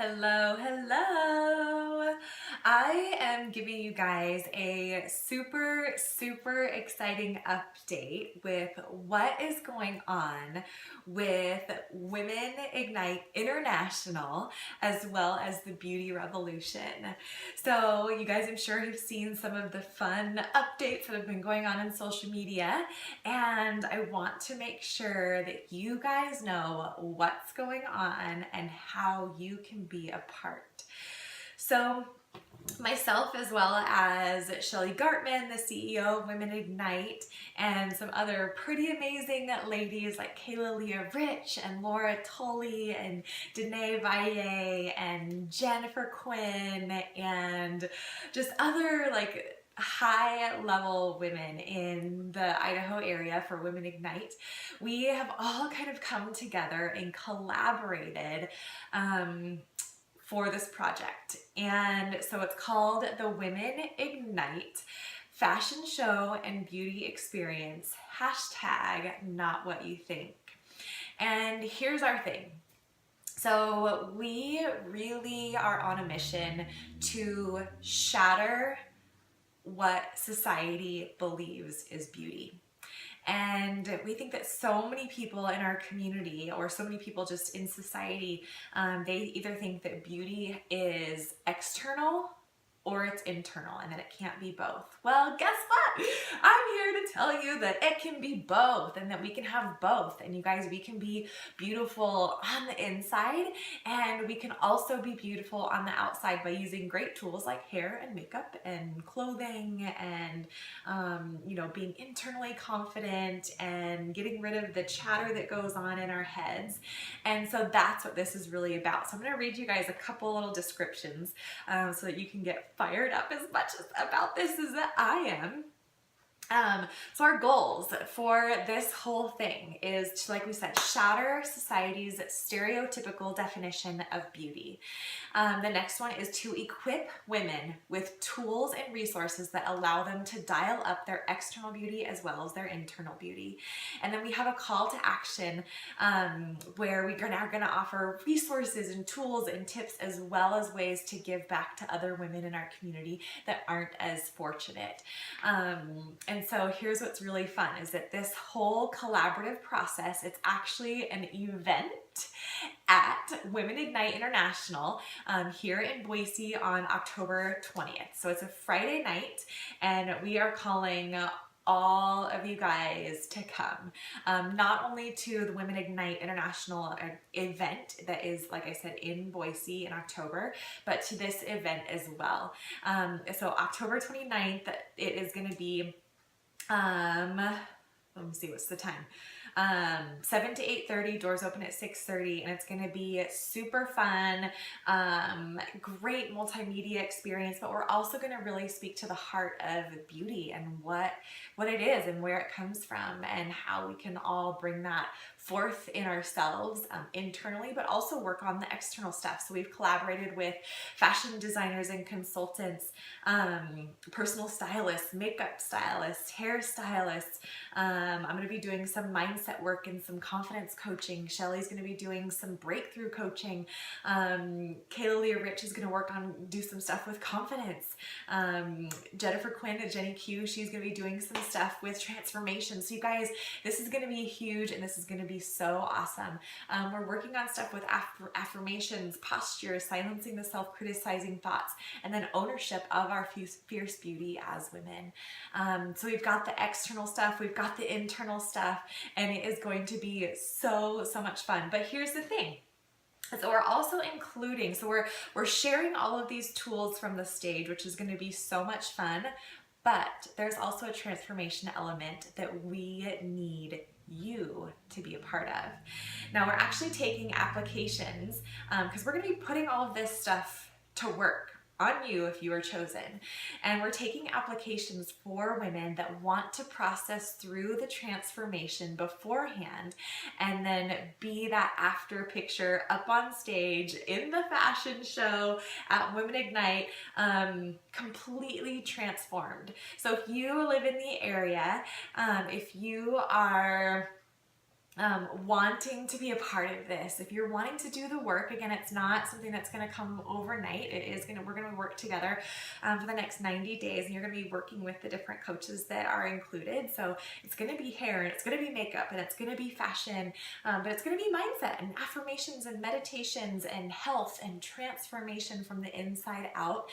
Hello, hello. I am giving you guys a super exciting update with what is going on with Women Ignite International as well as the Beauty Revolution. So you guys, I'm sure have seen some of the fun updates that have been going on in social media, and I want to make sure that you guys know what's going on and how you can be a part. So myself, as well as Shelly Gartman, the CEO of Women Ignite, and some other pretty amazing ladies like Kayla Leah Rich and Laura Tully and Danae Valle and Jennifer Quinn and just other high level women in the Idaho area for Women Ignite, we have all kind of come together and collaborated for this project. And so it's called the Women Ignite Fashion Show and Beauty Experience, hashtag not what you think. And here's our thing. So we really are on a mission to shatter what society believes is beauty. And we think that so many people in our community, or so many people just in society, they either think that beauty is external or it's internal and that it can't be both. Well, guess what? I'm here to tell you that it can be both and that we can have both. And you guys, we can be beautiful on the inside and we can also be beautiful on the outside by using great tools like hair and makeup and clothing and, being internally confident and getting rid of the chatter that goes on in our heads. And so that's what this is really about. So I'm going to read you guys a couple little descriptions so that you can get fired up as much about this as I am. So our goals for this whole thing is to, like we said, shatter society's stereotypical definition of beauty. The next one is to equip women with tools and resources that allow them to dial up their external beauty as well as their internal beauty. And then we have a call to action where we are now going to offer resources and tools and tips as well as ways to give back to other women in our community that aren't as fortunate. And so here's what's really fun is that this whole collaborative process, it's actually an event at Women Ignite International here in Boise on October 20th. So it's a Friday night and we are calling all of you guys to come, not only to the Women Ignite International event that is, like I said, in Boise in October, but to this event as well. So October 29th, it is going to be, let me see, what's the time? 7 to 8:30, doors open at 6:30, and it's going to be super fun, great multimedia experience, but we're also going to really speak to the heart of beauty and what it is and where it comes from and how we can all bring that forth in ourselves internally, but also work on the external stuff. So we've collaborated with fashion designers and consultants, personal stylists, makeup stylists, hair stylists. I'm going to be doing some mindset work and some confidence coaching. Shelly's going to be doing some breakthrough coaching. Kayla Leah Rich is going to do some stuff with confidence. Jennifer Quinn at Jenny Q, she's going to be doing some stuff with transformation. So you guys, this is going to be huge and this is going to be so awesome. We're working on stuff with affirmations, posture, silencing the self-criticizing thoughts, and then ownership of our fierce beauty as women. So we've got the external stuff, we've got the internal stuff, and it is going to be so much fun. But here's the thing. So we're also including, we're sharing all of these tools from the stage, which is going to be so much fun, but there's also a transformation element that we need you to be a part of. Now we're actually taking applications because we're going to be putting all of this stuff to work on you if you are chosen. And we're taking applications for women that want to process through the transformation beforehand and then be that after picture up on stage in the fashion show at Women Ignite, completely transformed. So if you live in the area, if you are wanting to be a part of this. If you're wanting to do the work, again, it's not something that's going to come overnight. We're going to work together for the next 90 days, and you're going to be working with the different coaches that are included. So it's going to be hair, and it's going to be makeup, and it's going to be fashion, but it's going to be mindset and affirmations and meditations and health and transformation from the inside out,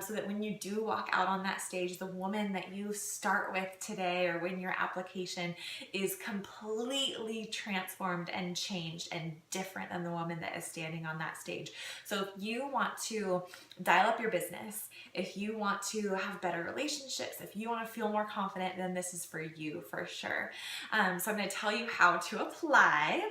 so that when you do walk out on that stage, the woman that you start with today or when your application is completely transformed and changed and different than the woman that is standing on that stage. So if you want to dial up your business, if you want to have better relationships, if you want to feel more confident, then this is for you for sure. So I'm going to tell you how to apply.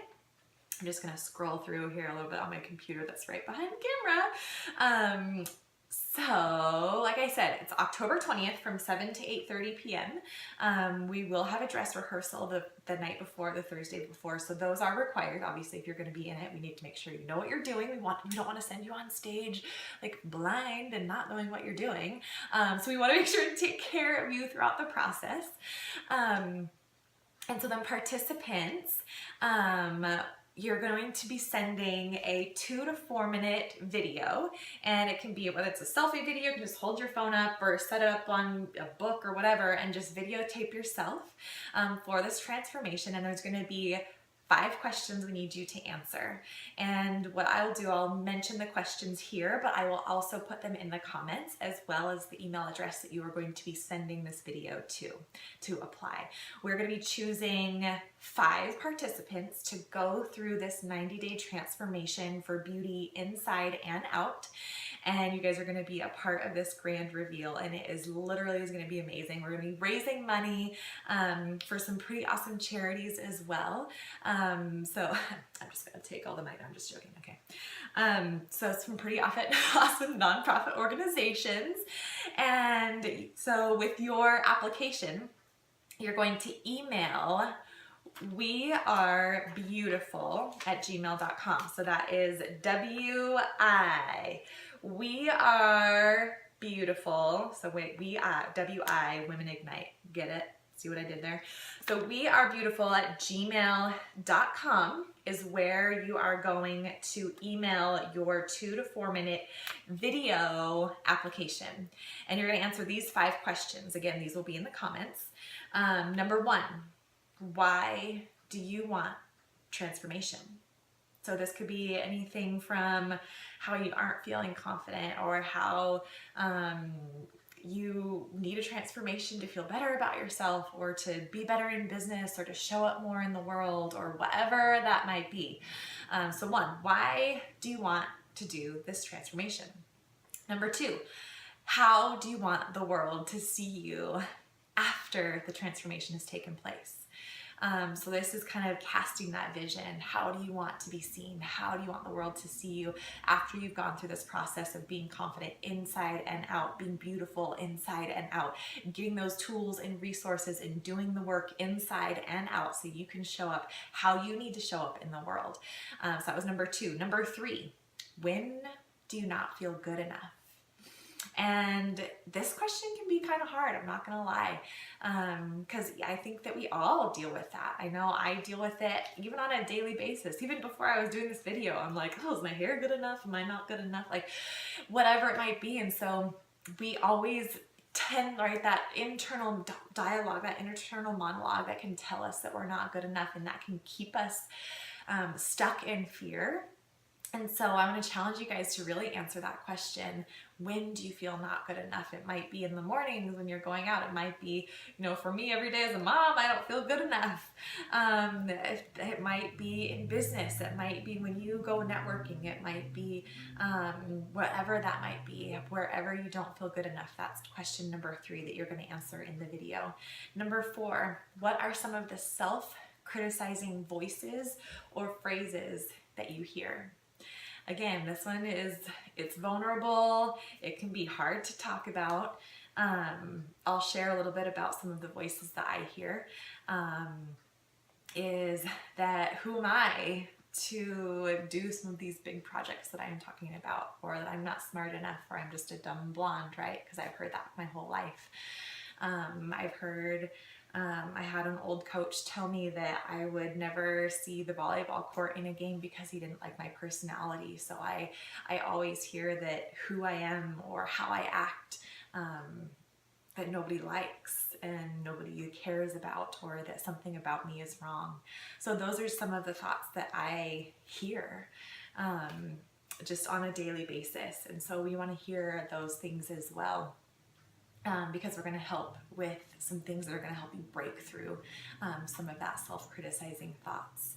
I'm just going to scroll through here a little bit on my computer that's right behind the camera. So, like I said, it's October 20th from 7 to 8:30 p.m. We will have a dress rehearsal the night before, the Thursday before, so those are required. Obviously, if you're going to be in it, we need to make sure you know what you're doing. We don't want to send you on stage like blind and not knowing what you're doing. So we want to make sure to take care of you throughout the process. And so then participants, you're going to be sending a 2 to 4 minute video, and it can be, whether it's a selfie video, you can just hold your phone up or set it up on a book or whatever and just videotape yourself for this transformation. And there's going to be 5 questions we need you to answer. And what I'll do, I'll mention the questions here, but I will also put them in the comments, as well as the email address that you are going to be sending this video to apply. We're going to be choosing 5 participants to go through this 90-day transformation for beauty inside and out. And you guys are going to be a part of this grand reveal, and it is literally going to be amazing. We're going to be raising money for some pretty awesome charities as well. So I'm just going to take all the mic. I'm just joking. Okay. So some pretty awesome nonprofit organizations. And so with your application, you're going to email beYoutiful@gmail.com. So that is W-I. We are beautiful. So wait, W-I, Women Ignite. Get it? See what I did there? So wearebeautiful@gmail.com is where you are going to email your 2 to 4 minute video application. And you're going to answer these 5 questions. Again, these will be in the comments. Number 1, why do you want transformation? So this could be anything from how you aren't feeling confident, or how you need a transformation to feel better about yourself, or to be better in business, or to show up more in the world, or whatever that might be. So 1, why do you want to do this transformation? Number 2, how do you want the world to see you after the transformation has taken place? So this is kind of casting that vision. How do you want to be seen? How do you want the world to see you after you've gone through this process of being confident inside and out, being beautiful inside and out, getting those tools and resources and doing the work inside and out so you can show up how you need to show up in the world. So that was number 2. Number 3, when do you not feel good enough? And this question can be kind of hard, I'm not gonna lie, because I think that we all deal with that. I know I deal with it even on a daily basis. Even before I was doing this video, I'm like, oh, is my hair good enough? Am I not good enough? Like, whatever it might be. And so we always tend, right, that internal dialogue, that internal monologue that can tell us that we're not good enough, and that can keep us stuck in fear. And so I want to challenge you guys to really answer that question. When do you feel not good enough? It might be in the mornings when you're going out. It might be, for me, every day as a mom, I don't feel good enough. It might be in business. It might be when you go networking. It might be whatever that might be, wherever you don't feel good enough. That's question number 3 that you're going to answer in the video. Number 4, what are some of the self-criticizing voices or phrases that you hear? Again, this one it's vulnerable. It can be hard to talk about. I'll share a little bit about some of the voices that I hear. Is that, who am I to do some of these big projects that I'm talking about, or that I'm not smart enough, or I'm just a dumb blonde, right? Because I've heard that my whole life. I've heard I had an old coach tell me that I would never see the volleyball court in a game because he didn't like my personality. So I always hear that who I am or how I act, that nobody likes and nobody cares about, or that something about me is wrong. So those are some of the thoughts that I hear just on a daily basis. And so we want to hear those things as well. Because we're going to help with some things that are going to help you break through some of that self-criticizing thoughts.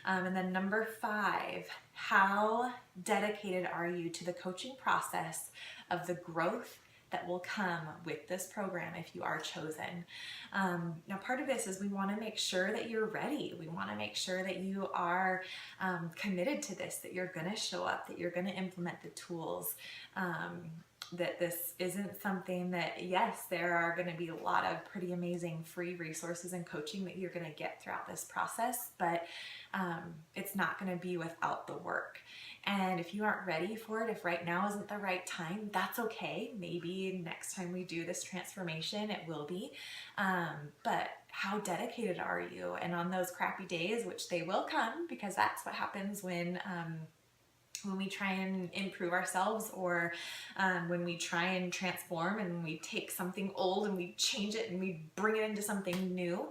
And then number 5, how dedicated are you to the coaching process of the growth that will come with this program if you are chosen? Now, part of this is we want to make sure that you're ready. We want to make sure that you are committed to this, that you're going to show up, that you're going to implement the tools, that this isn't something that, yes, there are going to be a lot of pretty amazing free resources and coaching that you're going to get throughout this process, but it's not going to be without the work. And if you aren't ready for it, if right now isn't the right time, that's okay. Maybe next time we do this transformation, it will be. But how dedicated are you? And on those crappy days, which they will come, because that's what happens when we try and improve ourselves, or when we try and transform and we take something old and we change it and we bring it into something new,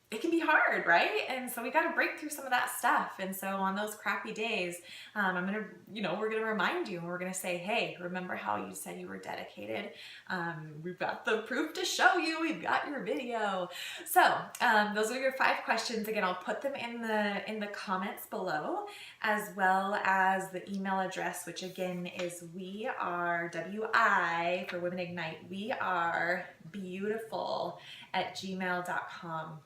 it can be hard, right? And so we got to break through some of that stuff. And so on those crappy days, we're going to remind you, and we're going to say, hey, remember how you said you were dedicated? We've got the proof to show you. We've got your video. So those are your 5 questions. Again, I'll put them in the comments below, as well as the email address, which again is we are WI for Women Ignite. We are beYoutiful@gmail.com.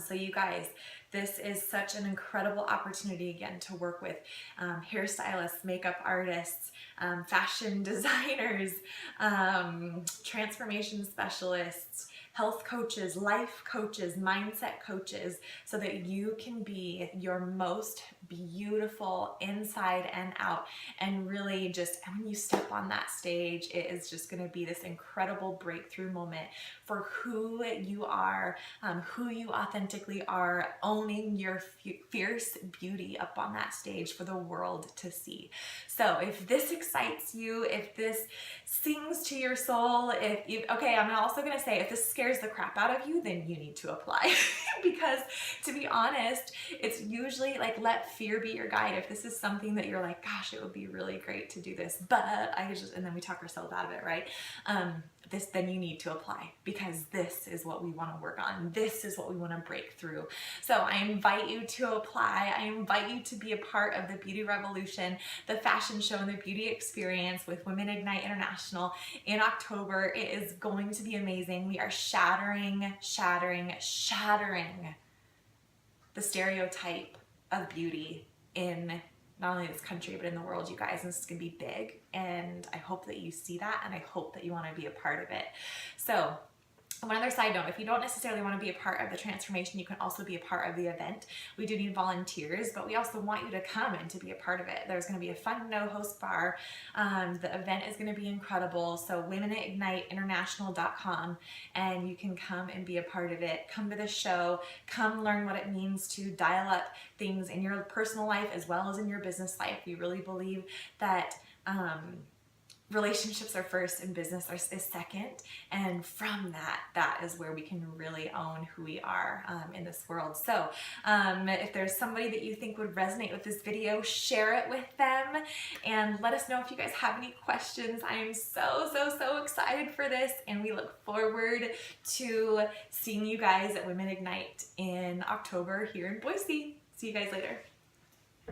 So you guys, this is such an incredible opportunity again to work with hairstylists, makeup artists, fashion designers, transformation specialists, health coaches, life coaches, mindset coaches, so that you can be your most beautiful inside and out. And really just, when you step on that stage, it is just going to be this incredible breakthrough moment for who you are, who you authentically are, owning your fierce beauty up on that stage for the world to see. So if this excites you, if this sings to your soul, I'm also going to say, if this scares the crap out of you, then you need to apply. Because to be honest, it's usually like, let fear be your guide. If this is something that you're like, gosh, it would be really great to do this, but and then we talk ourselves out of it, right? Then you need to apply, because this is what we want to work on. This is what we want to break through. So I invite you to apply. I invite you to be a part of the beauty revolution, the fashion show, and the beauty experience with Women Ignite International in October. It is going to be amazing. We are shattering the stereotype of beauty in not only this country, but in the world, you guys. And this is going to be big. And I hope that you see that, and I hope that you want to be a part of it. So one other side note, if you don't necessarily want to be a part of the transformation, you can also be a part of the event. We do need volunteers, but we also want you to come and to be a part of it. There's going to be a fun no-host bar. The event is going to be incredible. So WomenIgniteInternational.com, and you can come and be a part of it. Come to the show. Come learn what it means to dial up things in your personal life as well as in your business life. We really believe that relationships are first and business is second. And from that is where we can really own who we are in this world. So if there's somebody that you think would resonate with this video, share it with them and let us know if you guys have any questions. I am so excited for this, and we look forward to seeing you guys at Women Ignite in October here in Boise. See you guys later.